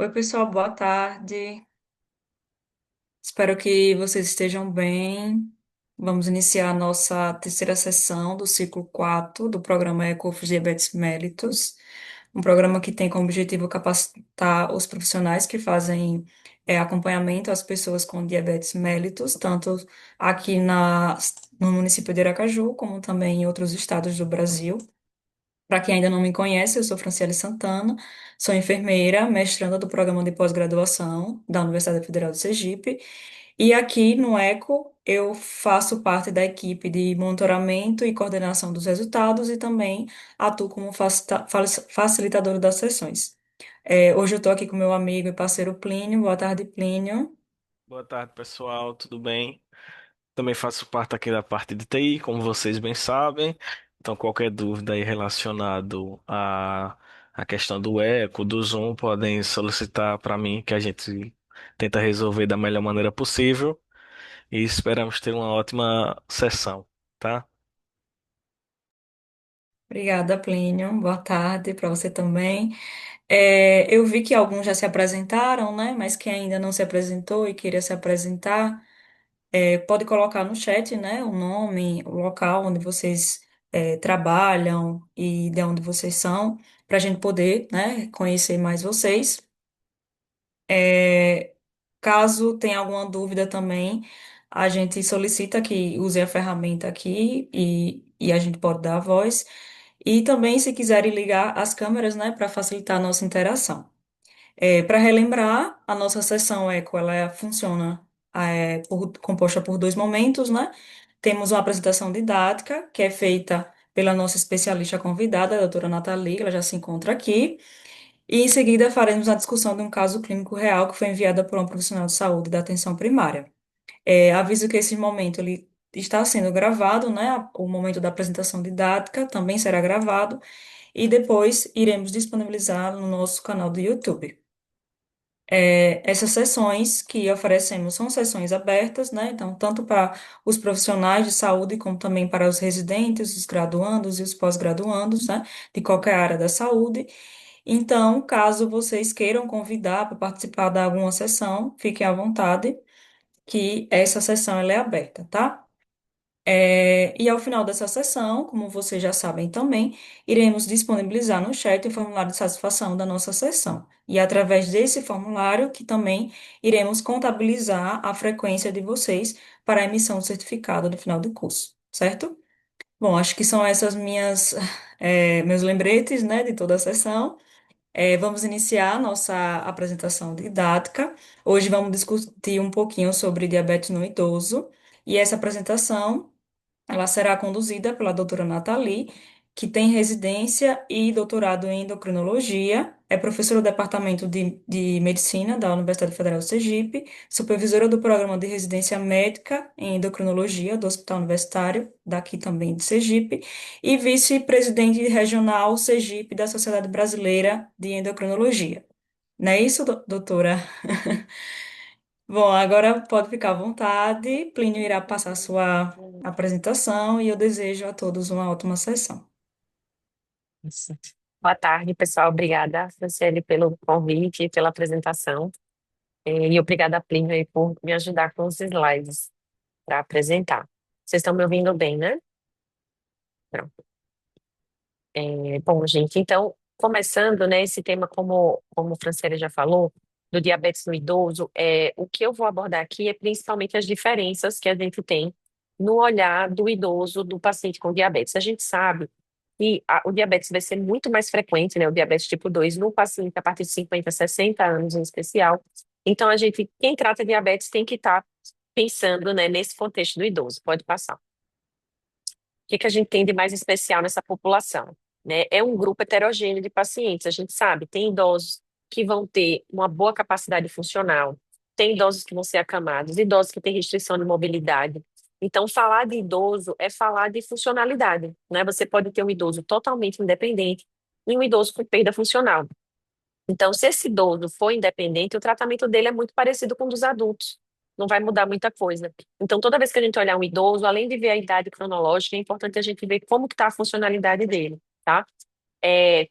Oi, pessoal, boa tarde. Espero que vocês estejam bem. Vamos iniciar a nossa terceira sessão do ciclo 4 do programa Ecofis Diabetes Mellitus, um programa que tem como objetivo capacitar os profissionais que fazem acompanhamento às pessoas com diabetes mellitus, tanto aqui no município de Aracaju, como também em outros estados do Brasil. Para quem ainda não me conhece, eu sou Franciele Santana, sou enfermeira, mestranda do programa de pós-graduação da Universidade Federal de Sergipe, e aqui no ECO eu faço parte da equipe de monitoramento e coordenação dos resultados e também atuo como facilitadora das sessões. Hoje eu estou aqui com meu amigo e parceiro Plínio. Boa tarde, Plínio. Boa tarde, pessoal, tudo bem? Também faço parte aqui da parte de TI, como vocês bem sabem. Então, qualquer dúvida aí relacionado à questão do eco, do Zoom, podem solicitar para mim, que a gente tenta resolver da melhor maneira possível. E esperamos ter uma ótima sessão, tá? Obrigada, Plínio. Boa tarde para você também. Eu vi que alguns já se apresentaram, né? Mas quem ainda não se apresentou e queria se apresentar, pode colocar no chat, né? O nome, o local onde vocês trabalham e de onde vocês são, para a gente poder, né, conhecer mais vocês. É, Caso tenha alguma dúvida também, a gente solicita que use a ferramenta aqui e a gente pode dar a voz. E também, se quiserem ligar as câmeras, né, para facilitar a nossa interação. Para relembrar, a nossa sessão Eco, funciona composta por dois momentos, né? Temos uma apresentação didática, que é feita pela nossa especialista convidada, a doutora Nathalie, ela já se encontra aqui. E em seguida faremos a discussão de um caso clínico real que foi enviado por um profissional de saúde da atenção primária. Aviso que esse momento ele está sendo gravado, né? O momento da apresentação didática também será gravado e depois iremos disponibilizar no nosso canal do YouTube. Essas sessões que oferecemos são sessões abertas, né? Então, tanto para os profissionais de saúde, como também para os residentes, os graduandos e os pós-graduandos, né? De qualquer área da saúde. Então, caso vocês queiram convidar para participar de alguma sessão, fiquem à vontade, que essa sessão ela é aberta, tá? E ao final dessa sessão, como vocês já sabem também, iremos disponibilizar no chat o formulário de satisfação da nossa sessão. E é através desse formulário que também iremos contabilizar a frequência de vocês para a emissão do certificado no final do curso, certo? Bom, acho que são essas meus lembretes, né, de toda a sessão. Vamos iniciar a nossa apresentação didática. Hoje vamos discutir um pouquinho sobre diabetes no idoso. E essa apresentação ela será conduzida pela doutora Nathalie, que tem residência e doutorado em endocrinologia, é professora do Departamento de Medicina da Universidade Federal de Sergipe, supervisora do Programa de Residência Médica em Endocrinologia do Hospital Universitário, daqui também de Sergipe, e vice-presidente regional Sergipe da Sociedade Brasileira de Endocrinologia. Não é isso, doutora? Bom, agora pode ficar à vontade. Plínio irá passar a sua apresentação e eu desejo a todos uma ótima sessão. Isso. Boa tarde, pessoal. Obrigada, Franciele, pelo convite e pela apresentação. E obrigada, Plínio, aí, por me ajudar com os slides para apresentar. Vocês estão me ouvindo bem, né? Pronto. Bom, gente, então, começando, né, esse tema, como a Franciele já falou, do diabetes no idoso, o que eu vou abordar aqui é principalmente as diferenças que a gente tem no olhar do idoso, do paciente com diabetes. A gente sabe que o diabetes vai ser muito mais frequente, né, o diabetes tipo 2 no paciente a partir de 50, 60 anos em especial. Então, quem trata diabetes tem que estar pensando, né, nesse contexto do idoso. Pode passar. Que a gente tem de mais especial nessa população, né? É um grupo heterogêneo de pacientes, a gente sabe, tem idosos que vão ter uma boa capacidade funcional, tem idosos que vão ser acamados, idosos que têm restrição de mobilidade. Então, falar de idoso é falar de funcionalidade, né? Você pode ter um idoso totalmente independente e um idoso com perda funcional. Então, se esse idoso for independente, o tratamento dele é muito parecido com o dos adultos. Não vai mudar muita coisa. Então, toda vez que a gente olhar um idoso, além de ver a idade cronológica, é importante a gente ver como que está a funcionalidade dele, tá?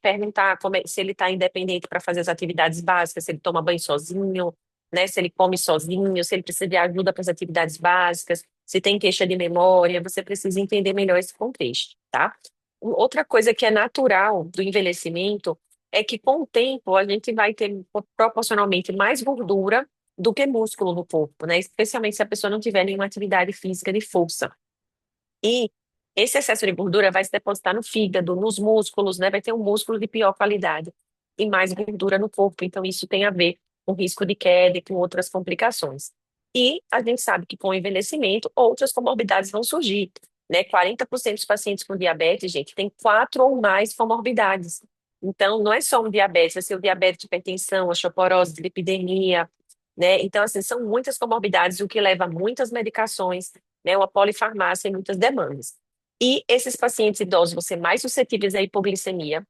perguntar se ele está independente para fazer as atividades básicas, se ele toma banho sozinho, né, se ele come sozinho, se ele precisa de ajuda para as atividades básicas, se tem queixa de memória, você precisa entender melhor esse contexto, tá? Outra coisa que é natural do envelhecimento é que com o tempo a gente vai ter proporcionalmente mais gordura do que músculo no corpo, né? Especialmente se a pessoa não tiver nenhuma atividade física de força. E esse excesso de gordura vai se depositar no fígado, nos músculos, né? Vai ter um músculo de pior qualidade e mais gordura no corpo. Então, isso tem a ver com risco de queda e com outras complicações. E a gente sabe que com o envelhecimento, outras comorbidades vão surgir, né? 40% dos pacientes com diabetes, gente, tem quatro ou mais comorbidades. Então, não é só um diabetes, vai ser o diabetes de hipertensão, osteoporose, lipidemia, né? Então, assim, são muitas comorbidades, o que leva a muitas medicações, né? Uma polifarmácia e muitas demandas. E esses pacientes idosos vão ser mais suscetíveis à hipoglicemia.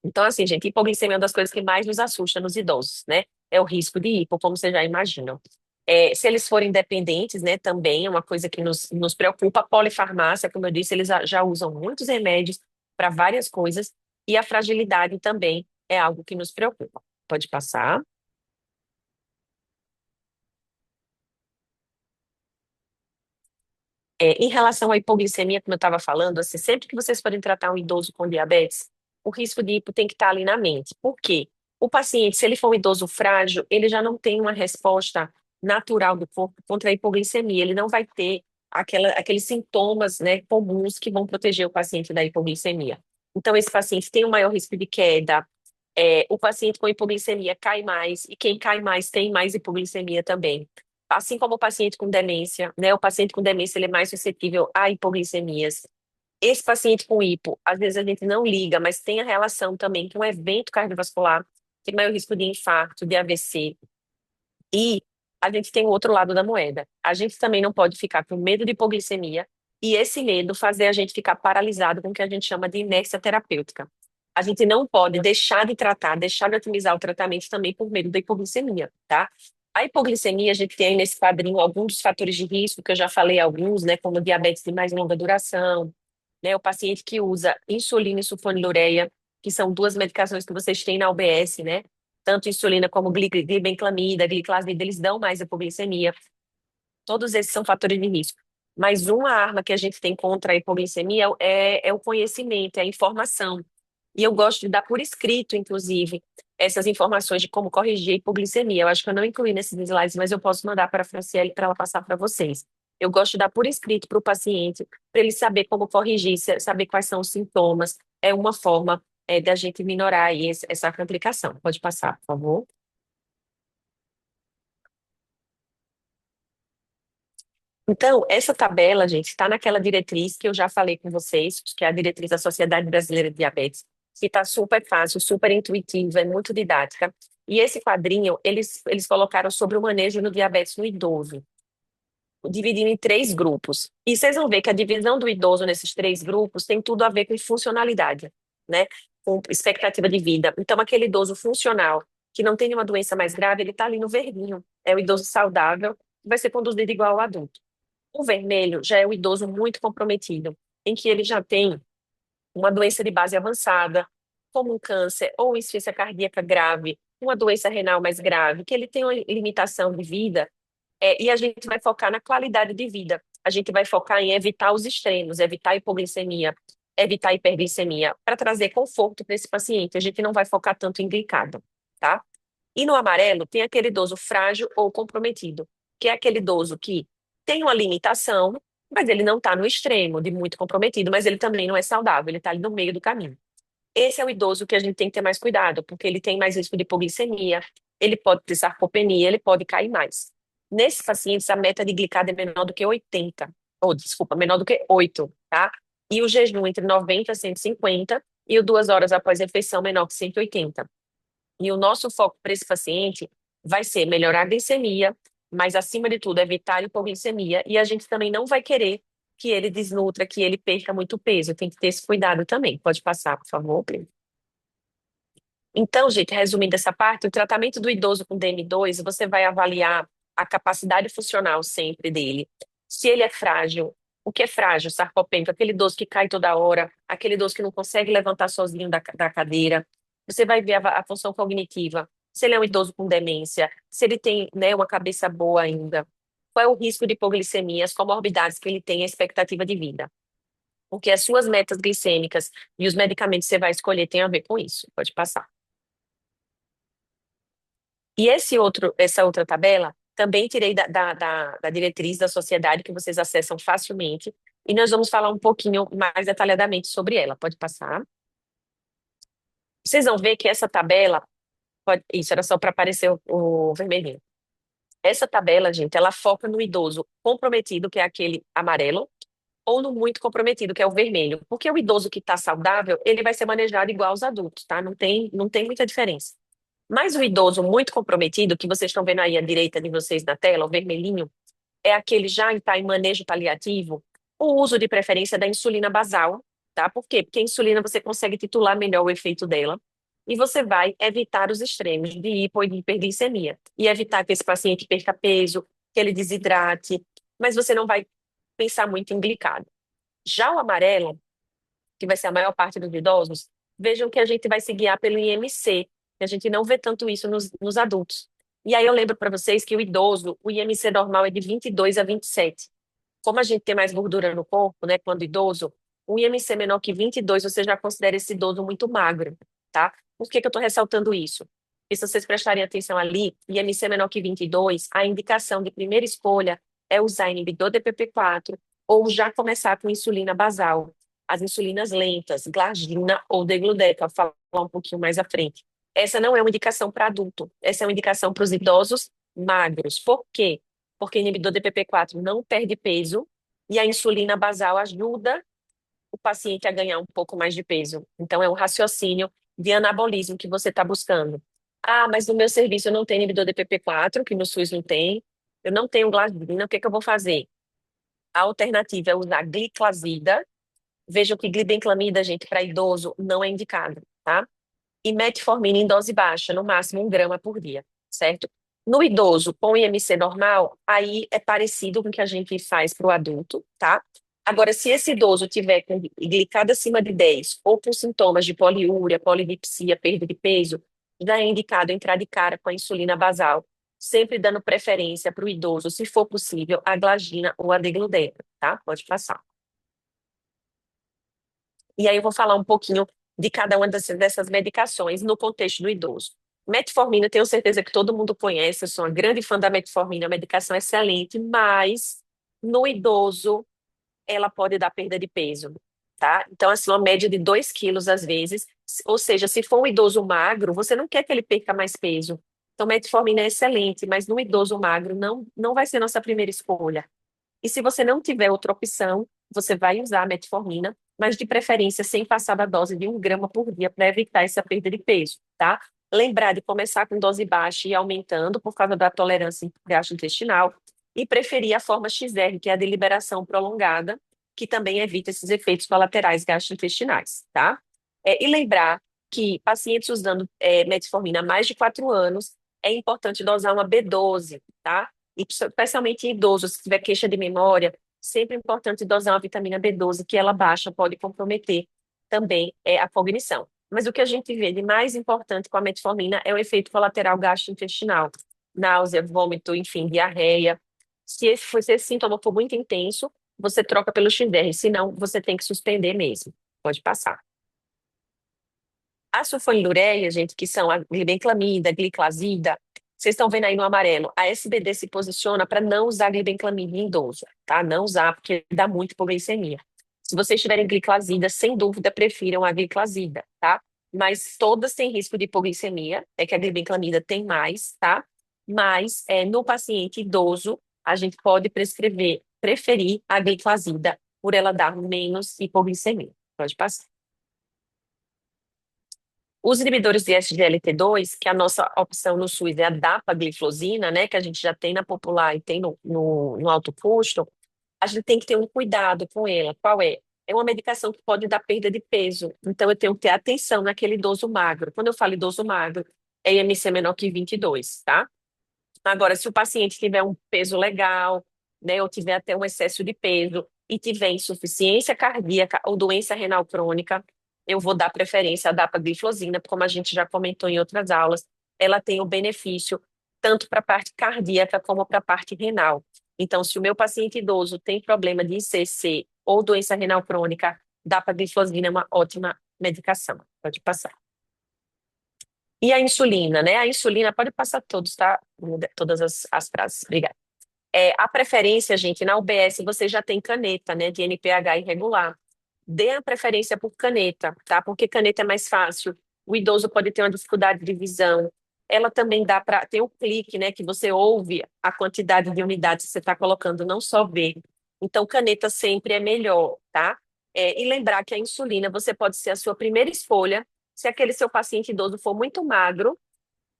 Então, assim, gente, hipoglicemia é uma das coisas que mais nos assusta nos idosos, né? É o risco de hipo, como vocês já imaginam. Se eles forem dependentes, né, também é uma coisa que nos preocupa. A polifarmácia, como eu disse, eles já usam muitos remédios para várias coisas, e a fragilidade também é algo que nos preocupa. Pode passar. Em relação à hipoglicemia, como eu estava falando, assim, sempre que vocês forem tratar um idoso com diabetes, o risco de hipo tem que estar ali na mente. Por quê? O paciente, se ele for um idoso frágil, ele já não tem uma resposta natural do corpo contra a hipoglicemia. Ele não vai ter aqueles sintomas, né, comuns que vão proteger o paciente da hipoglicemia. Então, esse paciente tem um maior risco de queda. O paciente com hipoglicemia cai mais, e quem cai mais tem mais hipoglicemia também. Assim como o paciente com demência, né? O paciente com demência ele é mais suscetível a hipoglicemias. Esse paciente com hipo, às vezes a gente não liga, mas tem a relação também com um evento cardiovascular, tem maior risco de infarto, de AVC. E a gente tem o outro lado da moeda. A gente também não pode ficar com medo de hipoglicemia e esse medo fazer a gente ficar paralisado com o que a gente chama de inércia terapêutica. A gente não pode deixar de tratar, deixar de otimizar o tratamento também por medo da hipoglicemia, tá? A hipoglicemia, a gente tem aí nesse quadrinho alguns dos fatores de risco, que eu já falei alguns, né, como diabetes de mais longa duração, né, o paciente que usa insulina e sulfonilureia, que são duas medicações que vocês têm na UBS, né? Tanto insulina como glibenclamida, gliclazida, eles dão mais hipoglicemia. Todos esses são fatores de risco. Mas uma arma que a gente tem contra a hipoglicemia é o conhecimento, é a informação. E eu gosto de dar por escrito, inclusive, essas informações de como corrigir a hipoglicemia. Eu acho que eu não incluí nesses slides, mas eu posso mandar para a Franciele para ela passar para vocês. Eu gosto de dar por escrito para o paciente, para ele saber como corrigir, saber quais são os sintomas. É uma forma, da gente minorar aí essa complicação. Pode passar, por favor. Então, essa tabela, gente, está naquela diretriz que eu já falei com vocês, que é a diretriz da Sociedade Brasileira de Diabetes, que está super fácil, super intuitiva, é muito didática. E esse quadrinho, eles colocaram sobre o manejo do diabetes no idoso, dividindo em três grupos. E vocês vão ver que a divisão do idoso nesses três grupos tem tudo a ver com funcionalidade, né? Com expectativa de vida. Então, aquele idoso funcional, que não tem nenhuma doença mais grave, ele está ali no verdinho. É o idoso saudável, que vai ser conduzido igual ao adulto. O vermelho já é o idoso muito comprometido, em que ele já tem uma doença de base avançada, como um câncer ou uma insuficiência cardíaca grave, uma doença renal mais grave, que ele tem uma limitação de vida, e a gente vai focar na qualidade de vida. A gente vai focar em evitar os extremos, evitar a hipoglicemia, evitar a hiperglicemia, para trazer conforto para esse paciente. A gente não vai focar tanto em glicado, tá? E no amarelo tem aquele idoso frágil ou comprometido, que é aquele idoso que tem uma limitação, mas ele não está no extremo de muito comprometido, mas ele também não é saudável, ele está ali no meio do caminho. Esse é o idoso que a gente tem que ter mais cuidado, porque ele tem mais risco de hipoglicemia, ele pode ter sarcopenia, ele pode cair mais. Nesses pacientes, a meta de glicada é menor do que 80, ou desculpa, menor do que 8, tá? E o jejum entre 90 e 150, e o 2 horas após a refeição menor que 180. E o nosso foco para esse paciente vai ser melhorar a glicemia, mas acima de tudo evitar a hipoglicemia. E a gente também não vai querer que ele desnutra, que ele perca muito peso. Tem que ter esse cuidado também. Pode passar, por favor, Pedro. Então, gente, resumindo essa parte, o tratamento do idoso com DM2, você vai avaliar a capacidade funcional sempre dele. Se ele é frágil, O que é frágil, sarcopênico, aquele idoso que cai toda hora, aquele idoso que não consegue levantar sozinho da cadeira. Você vai ver a função cognitiva, se ele é um idoso com demência, se ele tem, né, uma cabeça boa ainda, qual é o risco de hipoglicemia, as comorbidades que ele tem, a expectativa de vida. Porque as suas metas glicêmicas e os medicamentos que você vai escolher têm a ver com isso. Pode passar. E essa outra tabela, também tirei da diretriz da sociedade, que vocês acessam facilmente, e nós vamos falar um pouquinho mais detalhadamente sobre ela. Pode passar. Vocês vão ver que essa tabela, isso era só para aparecer o vermelhinho. Essa tabela, gente, ela foca no idoso comprometido, que é aquele amarelo, ou no muito comprometido, que é o vermelho. Porque o idoso que está saudável, ele vai ser manejado igual aos adultos, tá? Não tem muita diferença. Mas o idoso muito comprometido, que vocês estão vendo aí à direita de vocês na tela, o vermelhinho, é aquele já está em manejo paliativo, o uso de preferência da insulina basal, tá? Por quê? Porque a insulina você consegue titular melhor o efeito dela e você vai evitar os extremos de hipo e de hiperglicemia e evitar que esse paciente perca peso, que ele desidrate, mas você não vai pensar muito em glicado. Já o amarelo, que vai ser a maior parte dos idosos, vejam que a gente vai se guiar pelo IMC, que a gente não vê tanto isso nos adultos. E aí eu lembro para vocês que o idoso, o IMC normal é de 22 a 27. Como a gente tem mais gordura no corpo, né, quando idoso, um IMC menor que 22, você já considera esse idoso muito magro, tá? Por que que eu estou ressaltando isso? Porque se vocês prestarem atenção ali, IMC menor que 22, a indicação de primeira escolha é usar inibidor DPP-4 ou já começar com insulina basal, as insulinas lentas, glargina ou degludec, eu vou falar um pouquinho mais à frente. Essa não é uma indicação para adulto, essa é uma indicação para os idosos magros. Por quê? Porque inibidor DPP-4 não perde peso e a insulina basal ajuda o paciente a ganhar um pouco mais de peso. Então, é um raciocínio de anabolismo que você está buscando. Ah, mas no meu serviço eu não tenho inibidor DPP-4, que no SUS não tem, eu não tenho glargina, o que é que eu vou fazer? A alternativa é usar gliclazida. Vejam que glibenclamida, gente, para idoso não é indicado, tá? E metformina em dose baixa, no máximo 1 grama por dia, certo? No idoso, com IMC normal, aí é parecido com o que a gente faz para o adulto, tá? Agora, se esse idoso tiver com glicada acima de 10 ou com sintomas de poliúria, polidipsia, perda de peso, já é indicado entrar de cara com a insulina basal, sempre dando preferência para o idoso, se for possível, a glagina ou a degludec, tá? Pode passar. E aí eu vou falar um pouquinho de cada uma dessas medicações no contexto do idoso. Metformina, tenho certeza que todo mundo conhece, eu sou uma grande fã da metformina, é uma medicação excelente, mas no idoso ela pode dar perda de peso, tá? Então, assim, uma média de 2 quilos às vezes, ou seja, se for um idoso magro, você não quer que ele perca mais peso. Então, metformina é excelente, mas no idoso magro não vai ser nossa primeira escolha. E se você não tiver outra opção, você vai usar a metformina, mas de preferência sem passar da dose de 1 grama por dia para evitar essa perda de peso, tá? Lembrar de começar com dose baixa e ir aumentando por causa da tolerância gastrointestinal e preferir a forma XR, que é a de liberação prolongada, que também evita esses efeitos colaterais gastrointestinais, tá? E lembrar que pacientes usando metformina há mais de 4 anos, é importante dosar uma B12, tá? E especialmente em idosos, se tiver queixa de memória, sempre é importante dosar uma vitamina B12, que ela baixa pode comprometer também a cognição. Mas o que a gente vê de mais importante com a metformina é o efeito colateral gastrointestinal, náusea, vômito, enfim, diarreia. Se esse sintoma for muito intenso, você troca pelo XR, senão você tem que suspender mesmo. Pode passar. A sulfonilureia, gente, que são a glibenclamida, gliclazida, vocês estão vendo aí no amarelo, a SBD se posiciona para não usar glibenclamida em idoso, tá? Não usar, porque dá muito hipoglicemia. Se vocês tiverem gliclazida, sem dúvida, prefiram a gliclazida, tá? Mas todas têm risco de hipoglicemia, é que a glibenclamida tem mais, tá? Mas no paciente idoso, a gente pode preferir a gliclazida por ela dar menos hipoglicemia. Pode passar. Os inibidores de SGLT2, que a nossa opção no SUS é a dapagliflozina, né, que a gente já tem na popular e tem no alto custo, a gente tem que ter um cuidado com ela. Qual é? É uma medicação que pode dar perda de peso. Então, eu tenho que ter atenção naquele idoso magro. Quando eu falo idoso magro, é IMC menor que 22, tá? Agora, se o paciente tiver um peso legal, né, ou tiver até um excesso de peso, e tiver insuficiência cardíaca ou doença renal crônica, eu vou dar preferência à dapagliflozina, como a gente já comentou em outras aulas, ela tem o benefício tanto para a parte cardíaca como para a parte renal. Então, se o meu paciente idoso tem problema de ICC ou doença renal crônica, dapagliflozina é uma ótima medicação. Pode passar. E a insulina, né? A insulina, pode passar todos, tá? Todas as frases. Obrigada. A preferência, gente, na UBS você já tem caneta, né, de NPH irregular. Dê a preferência por caneta, tá? Porque caneta é mais fácil. O idoso pode ter uma dificuldade de visão. Ela também dá para ter o clique, né, que você ouve a quantidade de unidades que você está colocando, não só ver. Então, caneta sempre é melhor, tá? E lembrar que a insulina você pode ser a sua primeira escolha se aquele seu paciente idoso for muito magro,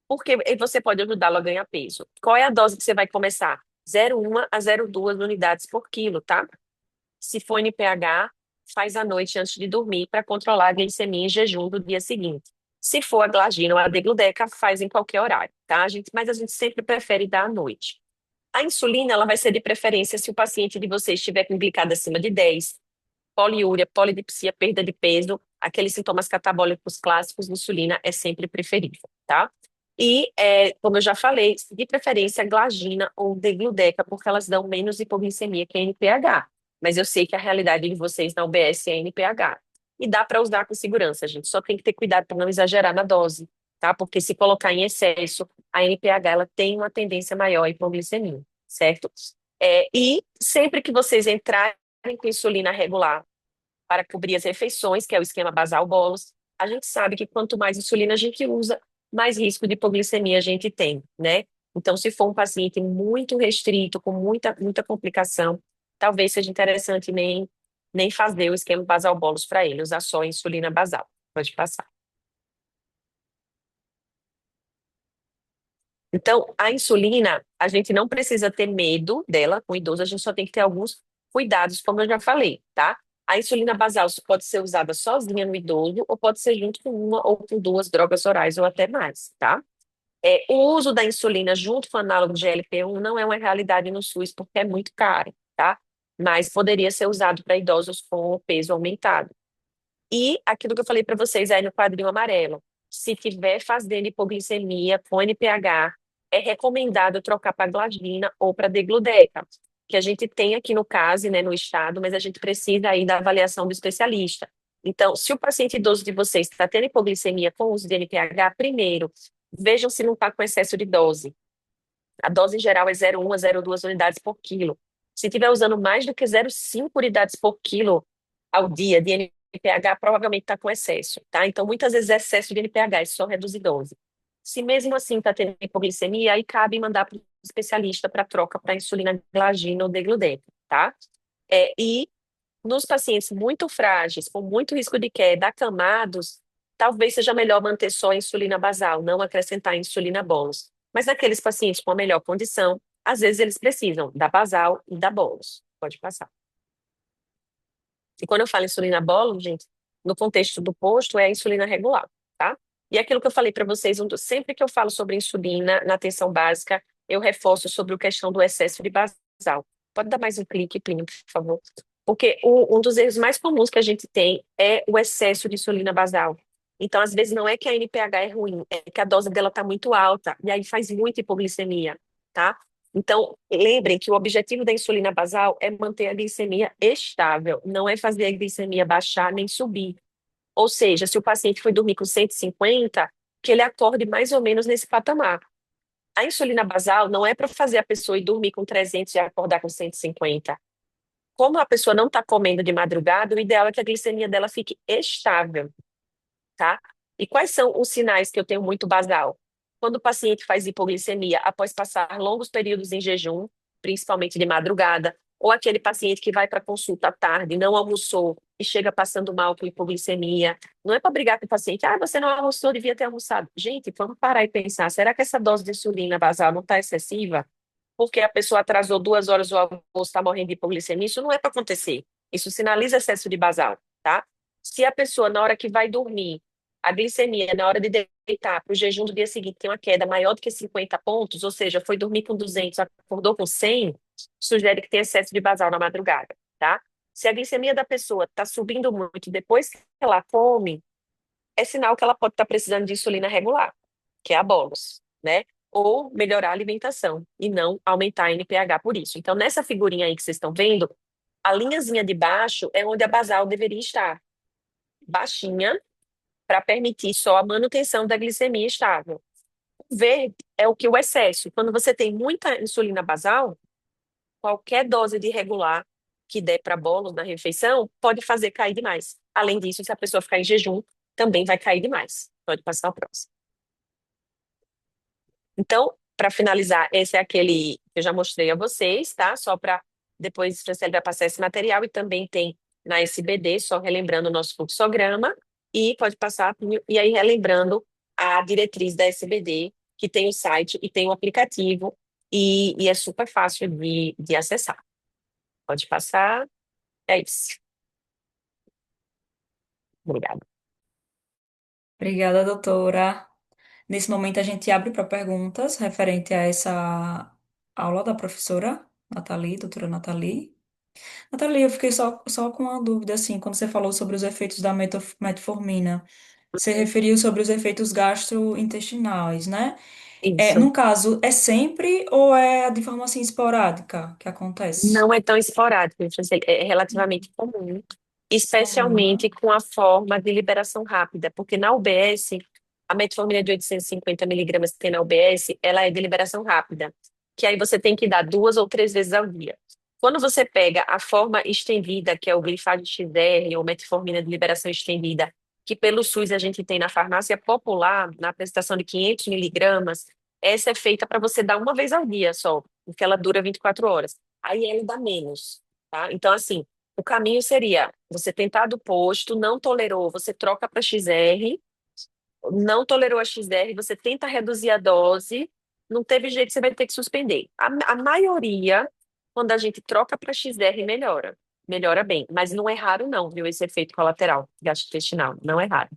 porque você pode ajudá-lo a ganhar peso. Qual é a dose que você vai começar? 0,1 a 0,2 unidades por quilo, tá? Se for NPH, faz à noite antes de dormir para controlar a glicemia em jejum do dia seguinte. Se for a glagina ou a degludeca, faz em qualquer horário, tá? Mas a gente sempre prefere dar à noite. A insulina, ela vai ser de preferência se o paciente de vocês estiver com glicada acima de 10, poliúria, polidipsia, perda de peso, aqueles sintomas catabólicos clássicos, insulina é sempre preferível, tá? E, como eu já falei, de preferência glagina ou degludeca, porque elas dão menos hipoglicemia que a NPH. Mas eu sei que a realidade de vocês na UBS é NPH. E dá para usar com segurança, gente. Só tem que ter cuidado para não exagerar na dose, tá? Porque se colocar em excesso, a NPH ela tem uma tendência maior à hipoglicemia, certo? E sempre que vocês entrarem com insulina regular para cobrir as refeições, que é o esquema basal bolos, a gente sabe que quanto mais insulina a gente usa, mais risco de hipoglicemia a gente tem, né? Então, se for um paciente muito restrito, com muita complicação, talvez seja interessante nem fazer o esquema basal bolos para ele, usar só a insulina basal. Pode passar. Então, a insulina, a gente não precisa ter medo dela com o idoso, a gente só tem que ter alguns cuidados, como eu já falei, tá? A insulina basal pode ser usada sozinha no idoso ou pode ser junto com uma ou com duas drogas orais ou até mais, tá? O uso da insulina junto com o análogo de GLP-1 não é uma realidade no SUS porque é muito caro, tá? Mas poderia ser usado para idosos com peso aumentado. E aquilo que eu falei para vocês aí no quadrinho amarelo, se tiver fazendo hipoglicemia com NPH, é recomendado trocar para glargina ou para degludeca, que a gente tem aqui no CASE, né, no estado, mas a gente precisa aí da avaliação do especialista. Então, se o paciente idoso de vocês está tendo hipoglicemia com uso de NPH, primeiro, vejam se não está com excesso de dose. A dose em geral é 0,1 a 0,2 unidades por quilo. Se estiver usando mais do que 0,5 unidades por quilo ao dia de NPH, provavelmente está com excesso, tá? Então, muitas vezes é excesso de NPH, é só reduzir dose. Se mesmo assim está tendo hipoglicemia, aí cabe mandar para o especialista para troca para insulina glagina ou degludec, tá? E nos pacientes muito frágeis, com muito risco de queda, acamados, talvez seja melhor manter só a insulina basal, não acrescentar a insulina bolus. Mas naqueles pacientes com a melhor condição, às vezes eles precisam da basal e da bolus. Pode passar. E quando eu falo insulina bolus, gente, no contexto do posto, é a insulina regular, tá? E aquilo que eu falei para vocês, sempre que eu falo sobre insulina na atenção básica, eu reforço sobre a questão do excesso de basal. Pode dar mais um clique, Plínio, por favor? Porque um dos erros mais comuns que a gente tem é o excesso de insulina basal. Então, às vezes, não é que a NPH é ruim, é que a dose dela está muito alta, e aí faz muita hipoglicemia, tá? Então, lembrem que o objetivo da insulina basal é manter a glicemia estável, não é fazer a glicemia baixar nem subir. Ou seja, se o paciente foi dormir com 150, que ele acorde mais ou menos nesse patamar. A insulina basal não é para fazer a pessoa ir dormir com 300 e acordar com 150. Como a pessoa não está comendo de madrugada, o ideal é que a glicemia dela fique estável, tá? E quais são os sinais que eu tenho muito basal? Quando o paciente faz hipoglicemia após passar longos períodos em jejum, principalmente de madrugada, ou aquele paciente que vai para consulta à tarde, não almoçou e chega passando mal com hipoglicemia. Não é para brigar com o paciente, você não almoçou, devia ter almoçado. Gente, vamos parar e pensar, será que essa dose de insulina basal não está excessiva? Porque a pessoa atrasou 2 horas o almoço, está morrendo de hipoglicemia, isso não é para acontecer. Isso sinaliza excesso de basal, tá? Se a pessoa, na hora que vai dormir, a glicemia, na hora de deitar para o jejum do dia seguinte, tem uma queda maior do que 50 pontos, ou seja, foi dormir com 200, acordou com 100, sugere que tem excesso de basal na madrugada, tá? Se a glicemia da pessoa está subindo muito depois que ela come, é sinal que ela pode estar precisando de insulina regular, que é a bolus, né? Ou melhorar a alimentação e não aumentar a NPH por isso. Então, nessa figurinha aí que vocês estão vendo, a linhazinha de baixo é onde a basal deveria estar, baixinha, para permitir só a manutenção da glicemia estável. O verde é o que o excesso. Quando você tem muita insulina basal, qualquer dose de regular que der para bolos na refeição pode fazer cair demais. Além disso, se a pessoa ficar em jejum, também vai cair demais. Pode passar ao próximo. Então, para finalizar, esse é aquele que eu já mostrei a vocês, tá? Só para depois a Franciele vai passar esse material e também tem na SBD, só relembrando o nosso fluxograma, e pode passar, e aí relembrando a diretriz da SBD, que tem o site e tem o aplicativo, e é super fácil de acessar. Pode passar, é isso. Obrigada. Obrigada, doutora. Nesse momento, a gente abre para perguntas referente a essa aula da professora Nathalie, doutora Nathalie. Nathalie, eu fiquei só com uma dúvida, assim, quando você falou sobre os efeitos da metformina, você referiu sobre os efeitos gastrointestinais, né? Isso. No caso, é sempre ou é de forma, assim, esporádica que acontece? Não é tão esporádico, Franciele, é relativamente comum, Comum, especialmente com a forma de liberação rápida, porque na UBS, a metformina de 850 miligramas que tem na UBS, ela é de liberação rápida, que aí você tem que dar 2 ou 3 vezes ao dia. Quando você pega a forma estendida, que é o Glifade XR ou metformina de liberação estendida, que pelo SUS a gente tem na farmácia popular, na apresentação de 500 miligramas, essa é feita para você dar uma vez ao dia só, porque ela dura 24 horas. Aí ela dá menos, tá? Então, assim, o caminho seria você tentar do posto, não tolerou, você troca para XR, não tolerou a XR, você tenta reduzir a dose, não teve jeito, você vai ter que suspender. A maioria, quando a gente troca para XR, melhora. Melhora bem, mas não é raro não, viu, esse efeito colateral gastrointestinal, não é raro.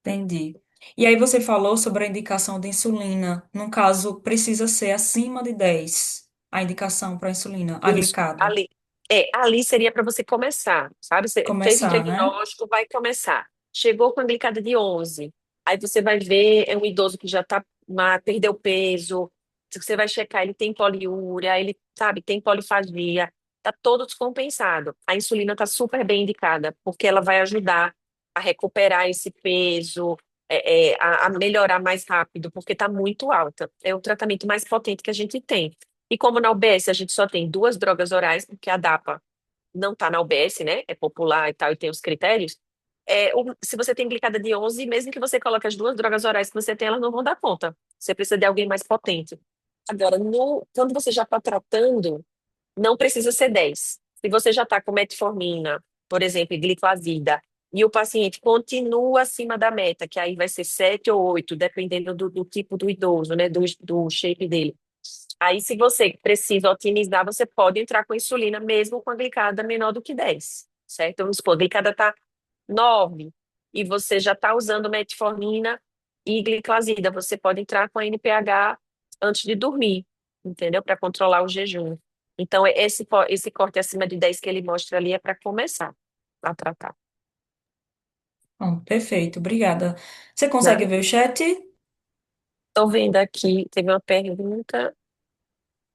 entendi. E aí você falou sobre a indicação de insulina. No caso, precisa ser acima de 10 a indicação para insulina, a Isso, glicada. ali seria para você começar, sabe? Você fez o Começar, né? diagnóstico, vai começar. Chegou com a glicada de 11, aí você vai ver, é um idoso que já perdeu peso, você vai checar, ele tem poliúria, ele, sabe, tem polifagia, tá todo descompensado. A insulina tá super bem indicada, porque ela vai ajudar a recuperar esse peso, a melhorar mais rápido, porque tá muito alta. É o tratamento mais potente que a gente tem. E como na UBS a gente só tem 2 drogas orais, porque a DAPA não está na UBS, né? É popular e tal, e tem os critérios. Se você tem glicada de 11, mesmo que você coloque as 2 drogas orais que você tem, elas não vão dar conta. Você precisa de alguém mais potente. Agora, quando você já está tratando, não precisa ser 10. Se você já está com metformina, por exemplo, e gliclazida, e o paciente continua acima da meta, que aí vai ser 7 ou 8, dependendo do tipo do idoso, né? Do shape dele. Aí, se você precisa otimizar, você pode entrar com insulina, mesmo com a glicada menor do que 10, certo? Vamos supor, a glicada está 9 e você já está usando metformina e gliclazida, você pode entrar com a NPH antes de dormir, entendeu? Para controlar o jejum. Então, esse corte acima de 10 que ele mostra ali é para começar a tratar, Bom, perfeito, obrigada. Você consegue né? ver o chat? Estou vendo aqui, teve uma pergunta.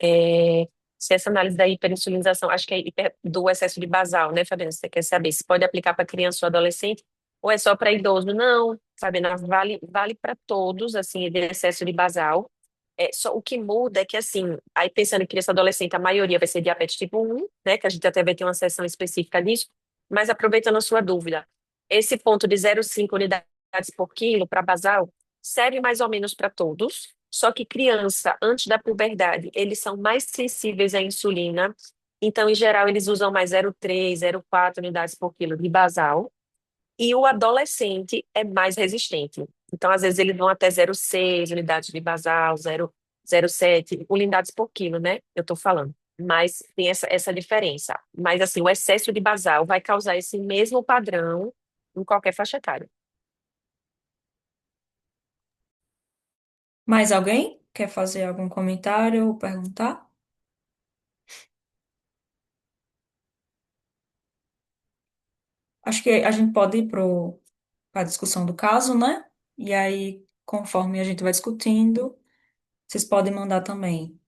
É, se essa análise da hiperinsulinização, acho que é do excesso de basal, né, Fabiana? Você quer saber se pode aplicar para criança ou adolescente ou é só para idoso? Não, Fabiana, vale para todos, assim, de excesso de basal. Só o que muda é que, assim, aí pensando em criança e adolescente, a maioria vai ser diabetes tipo 1, né, que a gente até vai ter uma sessão específica disso, mas aproveitando a sua dúvida, esse ponto de 0,5 unidades por quilo para basal serve mais ou menos para todos, só que criança, antes da puberdade, eles são mais sensíveis à insulina, então, em geral, eles usam mais 0,3, 0,4 unidades por quilo de basal, e o adolescente é mais resistente. Então, às vezes, eles vão até 0,6 unidades de basal, 0,7 unidades por quilo, né? Eu estou falando. Mas tem essa diferença. Mas, assim, o excesso de basal vai causar esse mesmo padrão em qualquer faixa etária. Mais alguém quer fazer algum comentário ou perguntar? Acho que a gente pode ir para a discussão do caso, né? E aí, conforme a gente vai discutindo, vocês podem mandar também